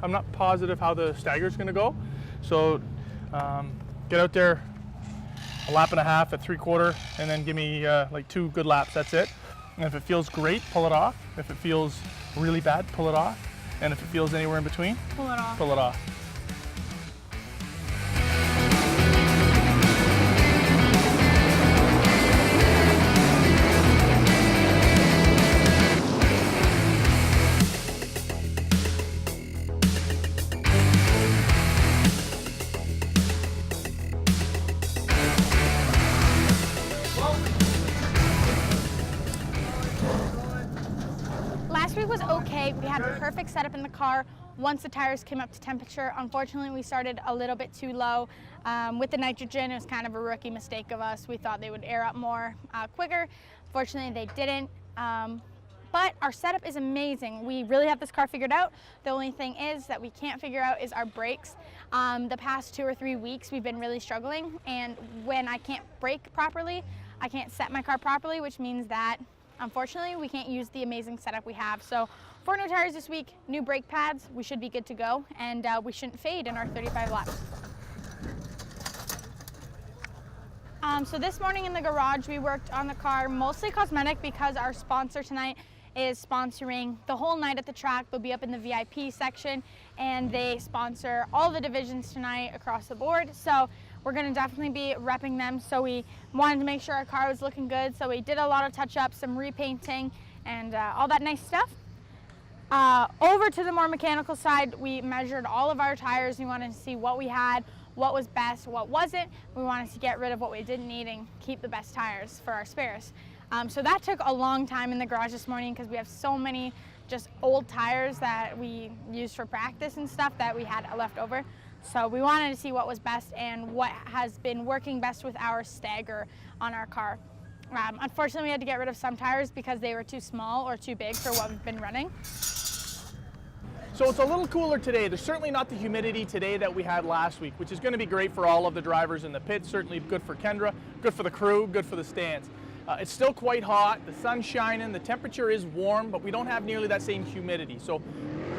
I'm not positive how the stagger's going to go. So get out there a lap and a half at 3/4, and then give me like 2 good laps. That's it. And if it feels great, pull it off. If it feels really bad, pull it off. And if it feels anywhere in between, pull it off. Pull it off. Last week was okay. We had a perfect setup in the car. Once the tires came up to temperature, unfortunately we started a little bit too low. With the nitrogen, it was kind of a rookie mistake of us. We thought they would air up more quicker. Fortunately, they didn't. But our setup is amazing. We really have this car figured out. The only thing is that we can't figure out is our brakes. The past 2 or 3 weeks, we've been really struggling. And when I can't brake properly, I can't set my car properly, which means that unfortunately, we can't use the amazing setup we have. So 4 new tires this week, new brake pads, we should be good to go, and we shouldn't fade in our 35 laps. So this morning in the garage, we worked on the car, mostly cosmetic, because our sponsor tonight is sponsoring the whole night at the track. They'll be up in the VIP section, and they sponsor all the divisions tonight across the board. So we're going to definitely be repping them. So we wanted to make sure our car was looking good. So we did a lot of touch-ups, some repainting, and all that nice stuff. Over to the more mechanical side, we measured all of our tires. We wanted to see what we had, what was best, what wasn't. We wanted to get rid of what we didn't need and keep the best tires for our spares. So that took a long time in the garage this morning because we have so many just old tires that we used for practice and stuff that we had left over. So we wanted to see what was best and what has been working best with our stagger on our car. Unfortunately, we had to get rid of some tires because they were too small or too big for what we've been running. So it's a little cooler today. There's certainly not the humidity today that we had last week, which is going to be great for all of the drivers in the pit. Certainly good for Kendra, good for the crew, good for the stands. It's still quite hot, the sun's shining, the temperature is warm, but we don't have nearly that same humidity. So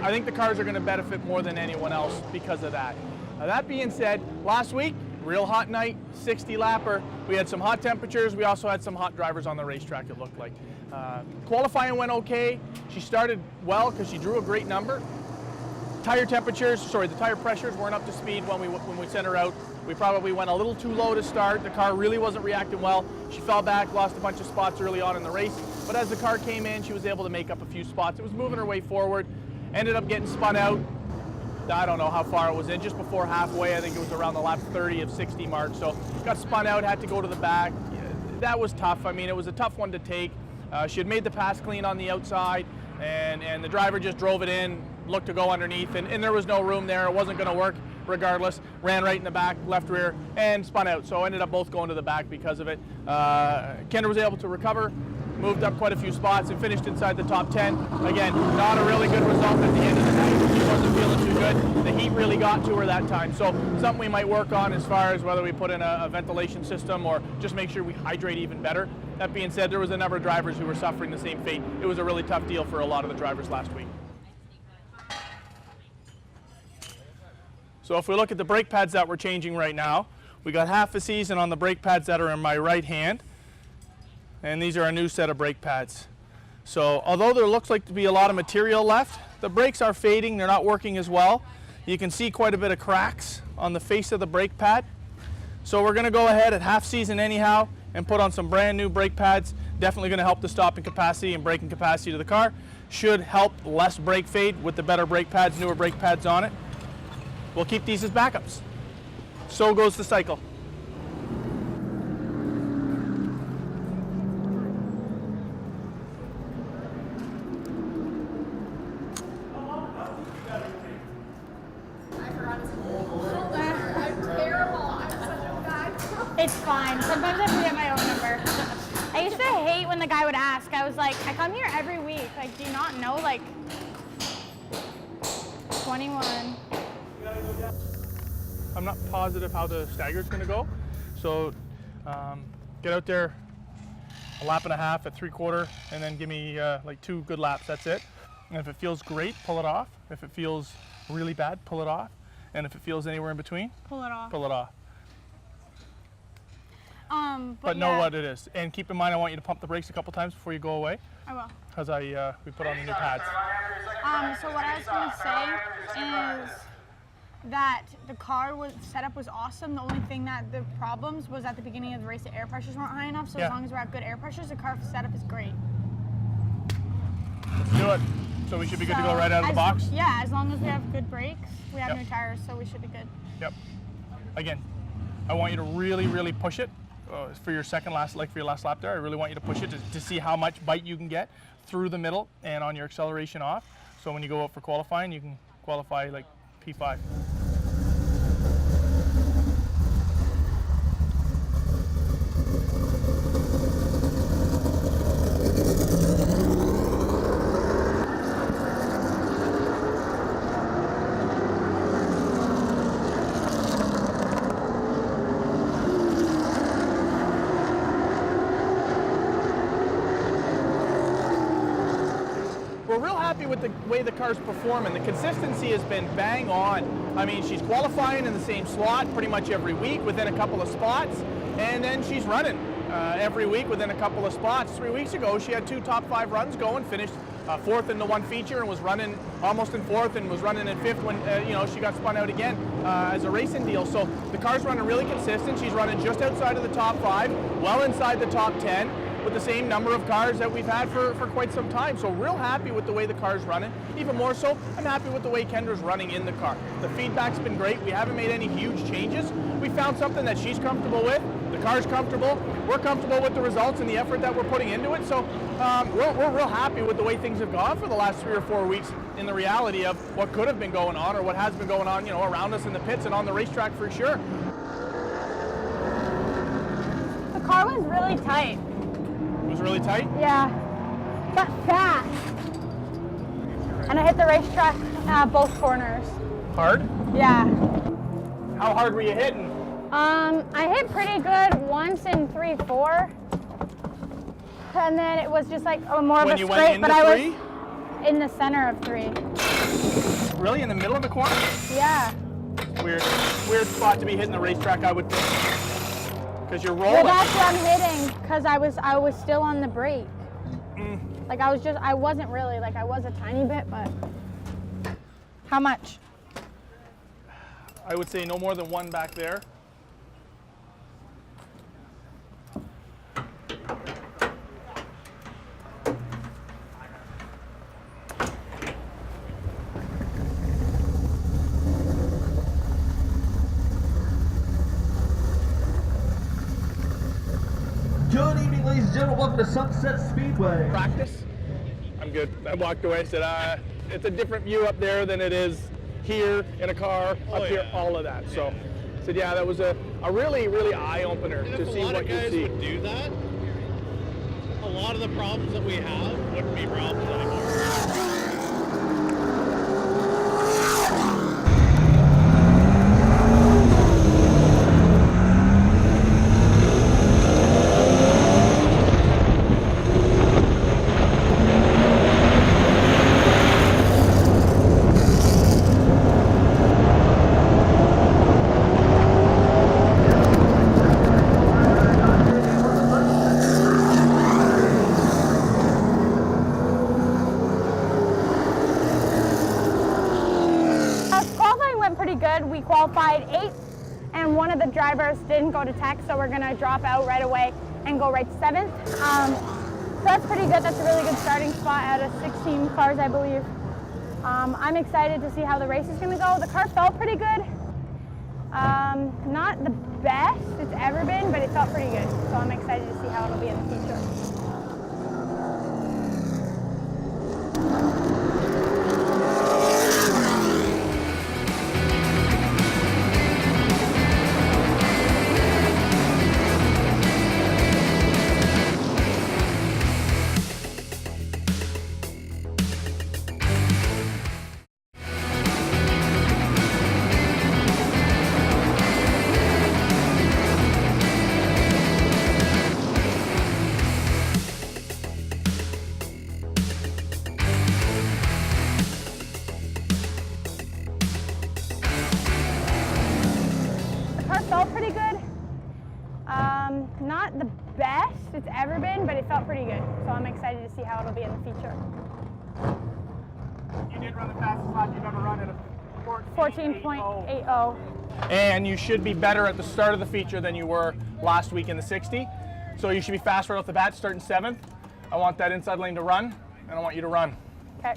I think the cars are going to benefit more than anyone else because of that. That being said, last week, real hot night, 60 lapper. We had some hot temperatures. We also had some hot drivers on the racetrack, it looked like. Qualifying went okay. She started well because she drew a great number. The tire pressures weren't up to speed when we sent her out. We probably went a little too low to start. The car really wasn't reacting well. She fell back, lost a bunch of spots early on in the race. But as the car came in, she was able to make up a few spots. It was moving her way forward. Ended up getting spun out. I don't know how far it was in, just before halfway. I think it was around the lap 30 of 60 mark. So got spun out, had to go to the back. That was tough. I mean, it was a tough one to take. She had made the pass clean on the outside, and the driver just drove it in, looked to go underneath, and there was no room there. It wasn't going to work regardless. Ran right in the back, left rear, and spun out. So ended up both going to the back because of it. Kendra was able to recover, moved up quite a few spots, and finished inside the top 10. Again, not a really good result at the end of the night. She wasn't feeling too good. The heat really got to her that time. So something we might work on as far as whether we put in a ventilation system or just make sure we hydrate even better. That being said, there was a number of drivers who were suffering the same fate. It was a really tough deal for a lot of the drivers last week. So if we look at the brake pads that we're changing right now, we got half a season on the brake pads that are in my right hand, and these are a new set of brake pads. So although there looks like to be a lot of material left, the brakes are fading, they're not working as well. You can see quite a bit of cracks on the face of the brake pad. So we're gonna go ahead at half season anyhow and put on some brand new brake pads. Definitely gonna help the stopping capacity and braking capacity to the car. Should help less brake fade with the better brake pads, newer brake pads on it. We'll keep these as backups. So goes the cycle. It's fine. Sometimes I forget my own number. I used to hate when the guy would ask. I was like, I come here every week. Like, do you not know, like, 21. I'm not positive how the stagger's going to go. So get out there a lap and a half at 3/4, and then give me like 2 good laps. That's it. And if it feels great, pull it off. If it feels really bad, pull it off. And if it feels anywhere in between, Pull it off. pull it off. But know yeah, what it is. And keep in mind, I want you to pump the brakes a couple times before you go away, I will. because we put on the new pads. So what I was going to say is that the car setup was awesome. The only thing that the problems was at the beginning of the race, the air pressures weren't high enough. So Yeah. as long as we're at good air pressures, the car setup is great. Let's do it. So we should be good to go right out of the box? Yeah, as long as we have good brakes. We have Yep. new tires, so we should be good. Yep. Again, I want you to really, really push it for your last lap there. I really want you to push it to see how much bite you can get through the middle and on your acceleration off. So when you go out for qualifying, you can qualify like P5. We're real happy with the way the car's performing. The consistency has been bang on. I mean, she's qualifying in the same slot pretty much every week within a couple of spots, and then she's running every week within a couple of spots. 3 weeks ago, she had 2 top 5 runs going, finished 4th in the one feature and was running almost in 4th and was running in 5th when she got spun out again as a racing deal. So the car's running really consistent. She's running just outside of the top 5, well inside the top 10. With the same number of cars that we've had for quite some time. So real happy with the way the car's running. Even more so, I'm happy with the way Kendra's running in the car. The feedback's been great. We haven't made any huge changes. We found something that she's comfortable with. The car's comfortable. We're comfortable with the results and the effort that we're putting into it. So we're real happy with the way things have gone for the last 3 or 4 weeks in the reality of what could have been going on or what has been going on, around us in the pits and on the racetrack for sure. The car was really tight. It was really tight? Yeah, but fast. And I hit the racetrack both corners. Hard? Yeah. How hard were you hitting? I hit pretty good once in 3-4. And then it was just like more of a straight, but I was in the center of 3. Really? In the middle of the corner? Yeah. Weird spot to be hitting the racetrack, I would think. Because you're rolling. Well, that's what I'm hitting, because I was still on the brake. Like I wasn't really, like I was a tiny bit, but. How much? I would say no more than 1 back there. Good evening, ladies and gentlemen. Welcome to Sunset Speedway. Practice? I'm good. I walked away and said, it's a different view up there than it is here in a car, up here, all of that. So I said, yeah, that was a really, really eye-opener to see what you see. If a lot of guys would do that, a lot of the problems that we have wouldn't be problems anymore. We qualified 8th, and one of the drivers didn't go to tech, so we're gonna drop out right away and go right to 7th. So that's pretty good. That's a really good starting spot out of 16 cars, I believe. I'm excited to see how the race is gonna go. The car felt pretty good. Not the best it's ever been, but it felt pretty good. So I'm excited to see how it'll be in the future. it's ever been, but it felt pretty good. So I'm excited to see how it'll be in the feature. You did run the fastest lap you've ever run at a 14.80. And you should be better at the start of the feature than you were last week in the 60. So you should be fast right off the bat, starting 7th. I want that inside lane to run, and I want you to run. Okay.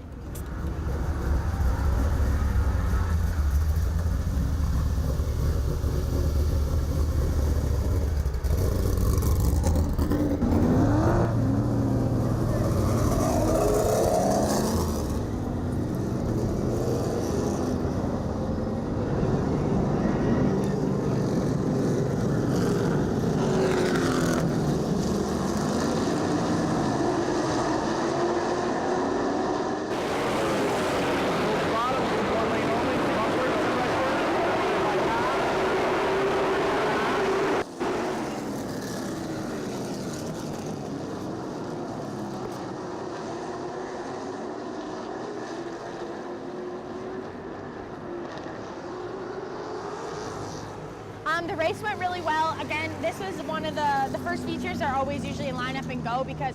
The race went really well. Again, this was one of the first features are always usually line up and go because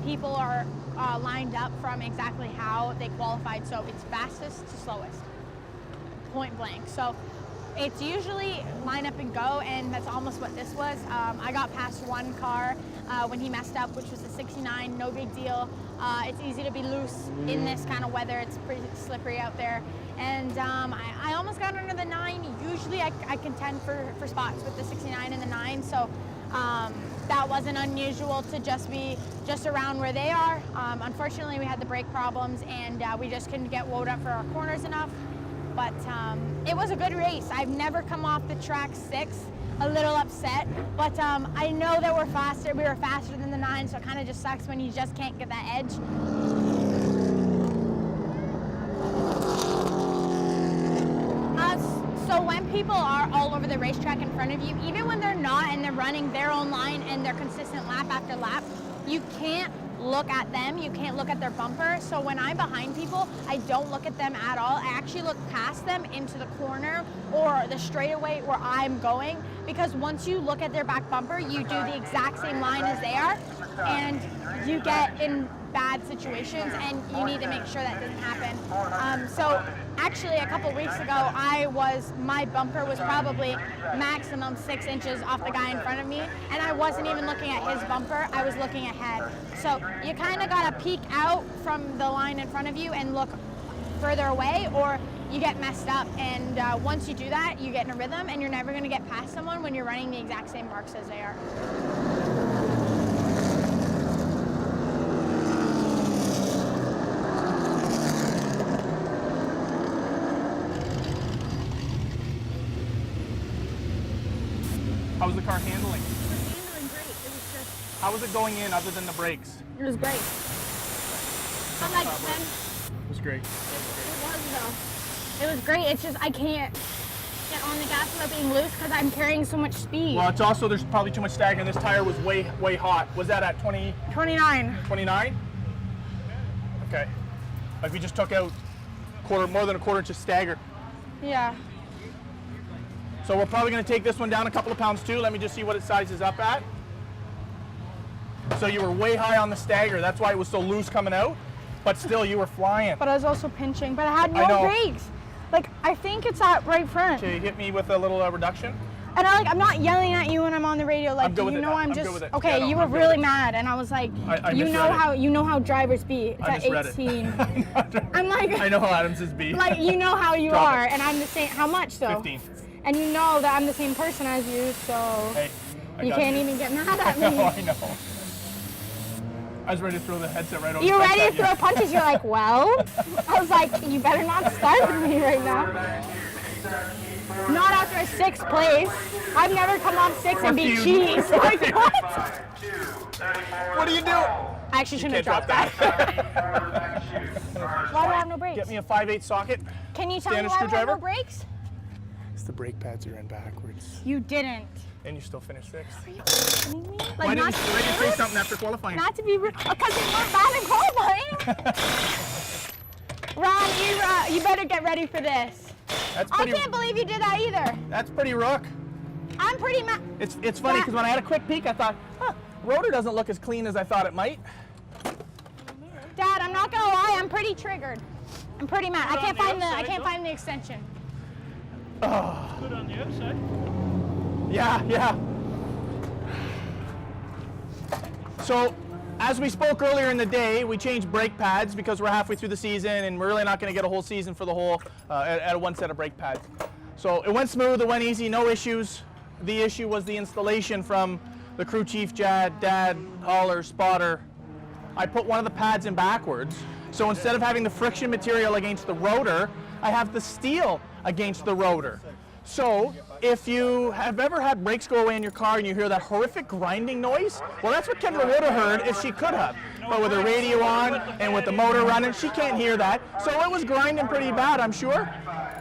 people are lined up from exactly how they qualified. So it's fastest to slowest, point blank. So it's usually line up and go, and that's almost what this was. I got past one car when he messed up, which was the 69, no big deal. It's easy to be loose in this kind of weather. It's pretty slippery out there. And I almost got under the 9. Usually I contend for spots with the 69 and the 9, so that wasn't unusual to just be just around where they are. Unfortunately, we had the brake problems, and we just couldn't get woed up for our corners enough. But it was a good race. I've never come off the track 6 a little upset, but I know that we're faster. We were faster than the 9, so it kind of just sucks when you just can't get that edge. So when people are all over the racetrack in front of you, even when they're not and they're running their own line and they're consistent lap after lap, you can't look at them, you can't look at their bumper. So when I'm behind people, I don't look at them at all. I actually look past them into the corner or the straightaway where I'm going, because once you look at their back bumper, you do the exact same line as they are, and you get in bad situations, and you need to make sure that doesn't happen. So actually a couple weeks ago, my bumper was probably maximum 6 inches off the guy in front of me, and I wasn't even looking at his bumper, I was looking ahead. So you kind of got to peek out from the line in front of you and look further away, or you get messed up. And once you do that, you get in a rhythm, and you're never going to get past someone when you're running the exact same marks as they are. How was the car handling? It was handling great. It was just... How was it going in other than the brakes? It was great. I'm like 10. It was great. It was though. It was great. It's just I can't get on the gas without being loose because I'm carrying so much speed. Well, it's also, there's probably too much stagger, and this tire was way hot. Was that at 20? 29. 29? Okay. Like we just took out more than a quarter inch of stagger. Yeah. So we're probably going to take this one down a couple of pounds too. Let me just see what it sizes up at. So you were way high on the stagger. That's why it was so loose coming out. But still, you were flying. But I was also pinching. But I had no brakes. Like, I think it's at right front. Okay, hit me with a little reduction. And I'm not yelling at you when I'm on the radio. Like, I'm good with it. I'm good with it. Okay, yeah, you were really mad, and I was like, you know how drivers be. It's at 18. I'm like, I know how Adams is be. Like, you know how you are, and I'm the same. How much though? 15. And you know that I'm the same person as you, so hey, you can't even get mad at me. No, I know. I was ready to throw the headset right over. You're ready to throw punches. You're like, well, I was like, you better not start with me right now. Not after a 6th place. I've never come on 6 and beat cheese. Like, what? What are you doing? I actually shouldn't have dropped that. Why do I have no brakes? Get me a 5/8 socket. Can you tell me why I have no brakes? The brake pads are in backwards. You didn't. And you still finished 6th. Are you kidding me? Like, Why didn't you say something after qualifying? Not to be rude, because you weren't bad in qualifying. Ron, you better get ready for this. I can't believe you did that either. That's pretty rook. I'm pretty mad. It's funny because when I had a quick peek, I thought, huh, Rotor doesn't look as clean as I thought it might. Dad, I'm not gonna lie, I'm pretty triggered. I'm pretty mad. I can't find the extension. Oh. Good on the outside. Yeah. So, as we spoke earlier in the day, we changed brake pads because we're halfway through the season and we're really not going to get a whole season for the whole at one set of brake pads. So it went smooth, it went easy, no issues. The issue was the installation from the crew chief, dad, hauler, spotter. I put one of the pads in backwards. So instead of having the friction material against the rotor, I have the steel against the rotor. So if you have ever had brakes go away in your car and you hear that horrific grinding noise, well, that's what Kendra would have heard if she could have. But with her radio on and with the motor running, she can't hear that. So it was grinding pretty bad, I'm sure.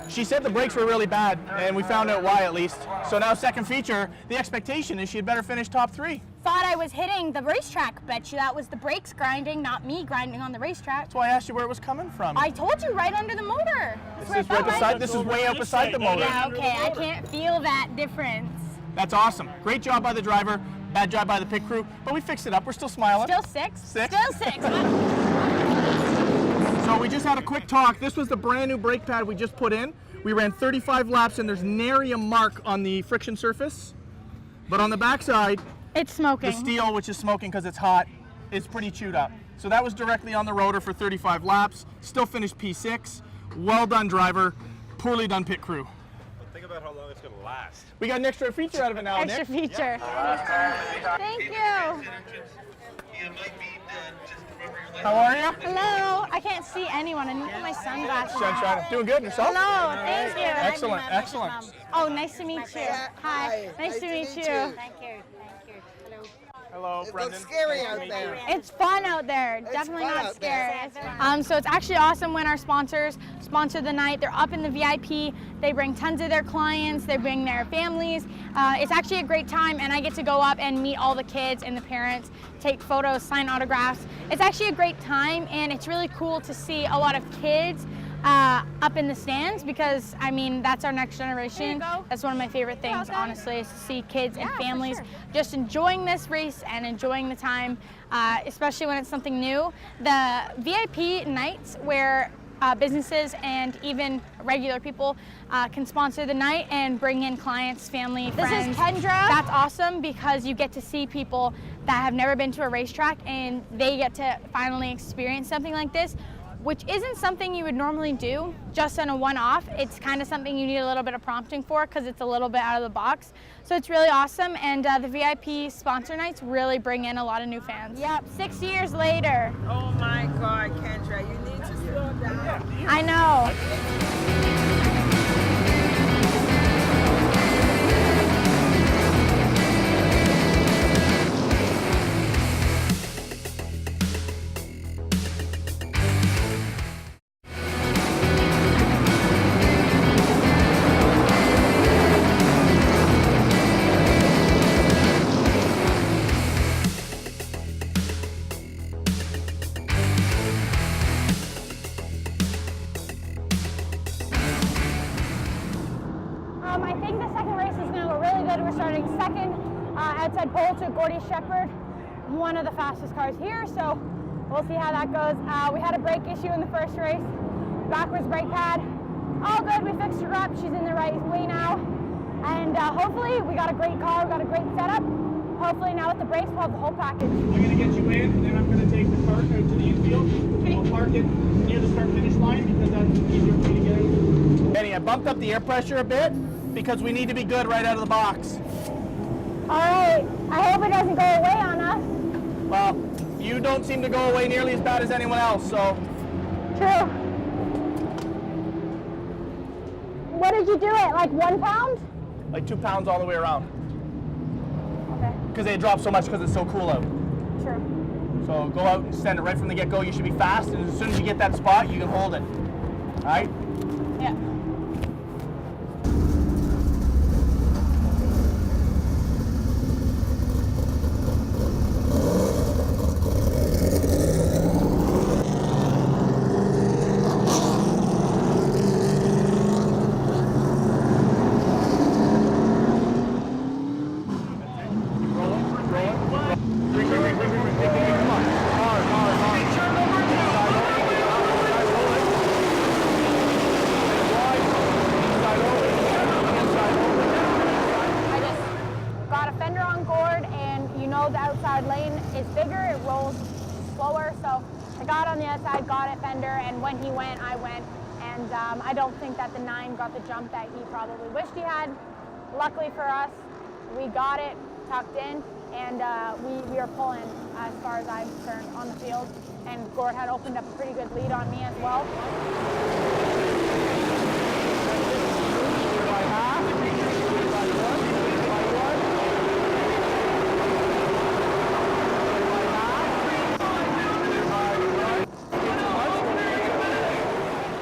She said the brakes were really bad, and we found out why at least. So now second feature, the expectation is she'd better finish top 3. Thought I was hitting the racetrack. Bet you that was the brakes grinding, not me grinding on the racetrack. That's why I asked you where it was coming from. I told you right under the motor. This is way up beside the motor. Yeah, okay, I can't feel that difference. That's awesome. Great job by the driver, bad job by the pit crew, but we fixed it up. We're still smiling. Still 6? Six? Still 6. So we just had a quick talk. This was the brand new brake pad we just put in. We ran 35 laps and there's nary a mark on the friction surface. But on the backside, It's smoking. the steel, which is smoking because it's hot, is pretty chewed up. So that was directly on the rotor for 35 laps. Still finished P6. Well done, driver. Poorly done, pit crew. Think about how long it's going to last. We got an extra feature out of it now, Extra Nick. feature. Thank you. How are you? Hello. I can't see anyone. I need to put my sunglasses on. Sunshine. Doing good. Yourself? Hello. Thank you. Excellent. Excellent. Oh, nice to meet you. Hi. Nice to meet you. Thank you. Hello, It Brendan. looks scary out there. It's fun out there. Definitely fun not out scary. there. So it's actually awesome when our sponsors sponsor the night. They're up in the VIP. They bring tons of their clients. They bring their families. It's actually a great time, and I get to go up and meet all the kids and the parents, take photos, sign autographs. It's actually a great time, and it's really cool to see a lot of kids up in the stands because, I mean, that's our next generation. That's one of my favorite things, honestly, is to see kids and families just enjoying this race and enjoying the time, especially when it's something new. The VIP nights where businesses and even regular people can sponsor the night and bring in clients, family, friends. This is Kendra. That's awesome because you get to see people that have never been to a racetrack and they get to finally experience something like this, which isn't something you would normally do just on a one-off. It's kind of something you need a little bit of prompting for because it's a little bit out of the box. So it's really awesome, and the VIP sponsor nights really bring in a lot of new fans. Yep, 6 years later. Oh my God, Kendra, you need to slow down. I know. I think the second race is going to go really good. We're starting second outside pole to Gordy Shepherd, one of the fastest cars here, so we'll see how that goes. We had a brake issue in the first race, backwards brake pad. All good, we fixed her up. She's in the right way now. And hopefully we got a great car, we got a great setup. Hopefully now with the brakes, we'll have the whole package. I'm going to get you in, and then I'm going to take the cart out to the infield. I'll park it near the start-finish line because that's easier for me to get out. Benny, I bumped up the air pressure a bit because we need to be good right out of the box. All right, I hope it doesn't go away on us. Well, you don't seem to go away nearly as bad as anyone else, so. True. What did you do it, like 1 pound? Like 2 pounds all the way around. Okay, Because they drop so much because it's so cool out. true. So go out and send it right from the get-go. You should be fast, and as soon as you get that spot, you can hold it. All right? Yeah. on the outside, got it fender, and when he went, I went. And I don't think that the 9 got the jump that he probably wished he had. Luckily for us, we got it tucked in, and we are pulling as far as I'm concerned on the field. And Gord had opened up a pretty good lead on me as well.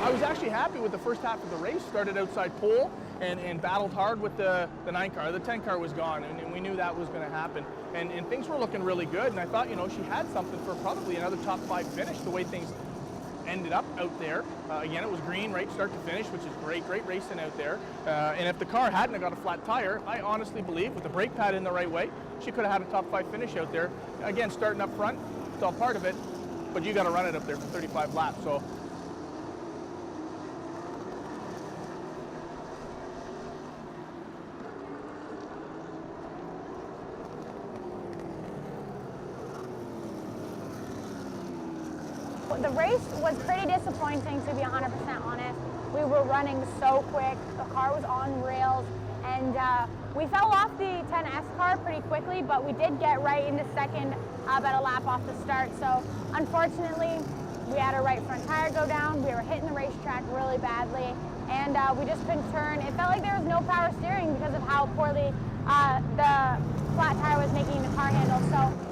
I was actually happy with the first half of the race. Started outside pole and battled hard with the 9 car. The 10 car was gone, and we knew that was going to happen. And things were looking really good, and I thought, you know, she had something for probably another top 5 finish, the way things ended up out there. Again, it was green, right, start to finish, which is great racing out there. And if the car hadn't have got a flat tire, I honestly believe with the brake pad in the right way, she could have had a top 5 finish out there. Again, starting up front, it's all part of it, but you got to run it up there for 35 laps. So. The race was pretty disappointing, to be 100% honest. We were running so quick, the car was on rails, and we fell off the 10S car pretty quickly, but we did get right into second about a lap off the start. So unfortunately, we had our right front tire go down, we were hitting the racetrack really badly, and we just couldn't turn. It felt like there was no power steering because of how poorly the flat tire was making the car handle. So.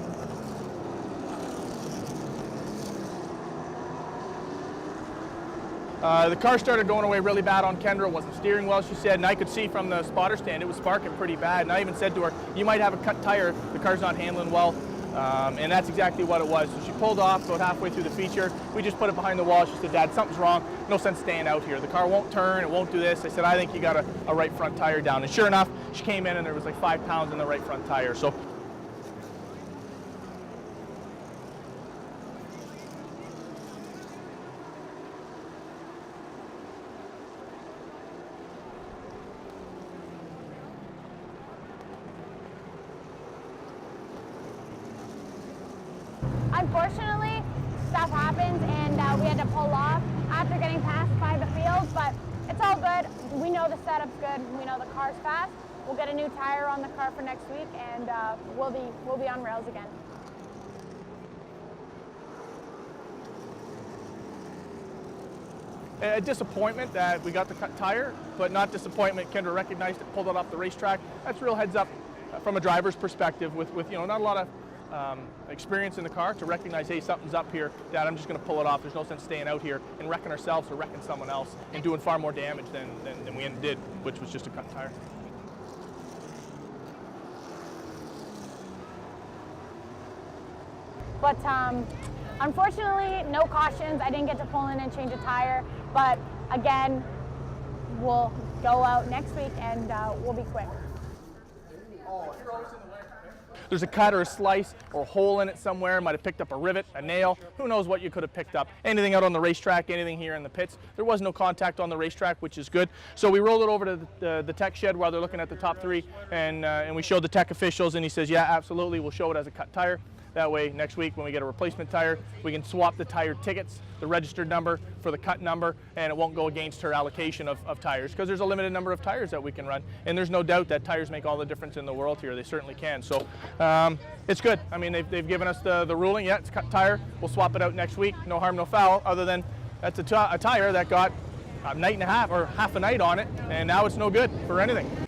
The car started going away really bad on Kendra, wasn't steering well, she said, and I could see from the spotter stand it was sparking pretty bad. And I even said to her, you might have a cut tire, the car's not handling well. And that's exactly what it was. So she pulled off about halfway through the feature. We just put it behind the wall. She said, Dad, something's wrong. No sense staying out here. The car won't turn, it won't do this. I said, I think you got a right front tire down. And sure enough, she came in and there was like 5 pounds in the right front tire. So. Unfortunately, stuff happens, and we had to pull off after getting passed by the field, but it's all good. We know the setup's good. We know the car's fast. We'll get a new tire on the car for next week, and we'll be on rails again. A disappointment that we got the cut tire, but not disappointment. Kendra recognized it, pulled it off the racetrack. That's real heads up from a driver's perspective with you know, not a lot of experience in the car to recognize, hey, something's up here, Dad, I'm just going to pull it off. There's no sense staying out here and wrecking ourselves or wrecking someone else and doing far more damage than we did, which was just a cut tire. But unfortunately, no cautions. I didn't get to pull in and change a tire, but again, we'll go out next week and we'll be quick. There's a cut or a slice or a hole in it somewhere. Might have picked up a rivet, a nail. Who knows what you could have picked up. Anything out on the racetrack, anything here in the pits. There was no contact on the racetrack, which is good. So we rolled it over to the tech shed while they're looking at the top 3, and we showed the tech officials, and he says, yeah, absolutely, we'll show it as a cut tire. That way, next week when we get a replacement tire, we can swap the tire tickets, the registered number for the cut number, and it won't go against her allocation of tires, because there's a limited number of tires that we can run. And there's no doubt that tires make all the difference in the world here. They certainly can. So it's good. I mean, they've given us the ruling. Yeah, it's cut tire. We'll swap it out next week. No harm, no foul, other than that's a tire that got a night and a half or half a night on it, and now it's no good for anything.